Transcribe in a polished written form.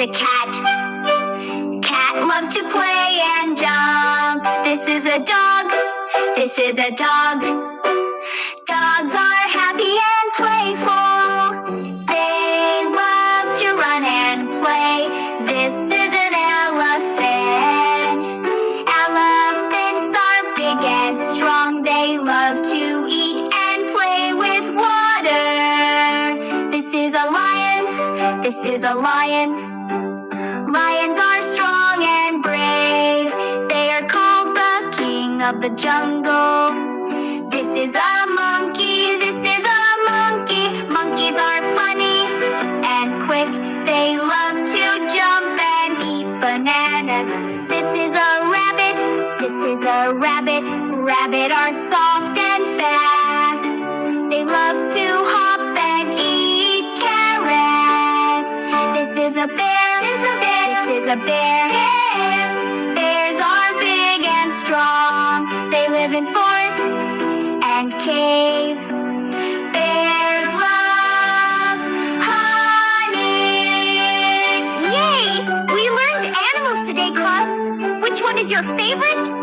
a cat. Cat loves to play and jump. This is a dog. This is a dog. Dogs are happy and playful. They love to run and play. This is an elephant. Elephants are big and strong. They love to eat and play with water. This is a lion. This is a lion. Lions are strong and brave. They are called the king of the jungle. This is a monkey. This is a monkey. Monkeys are funny and quick. They love to jump and eat bananas. This is a rabbit. This is a rabbit. Rabbit are soft and fast. They love to hop and eat carrots. This is a bear. This is a bear. This is a bear. Bears are big and strong. They live in forests and caves. Bears love honey. Yay! We learned animals today, class. Which one is your favorite?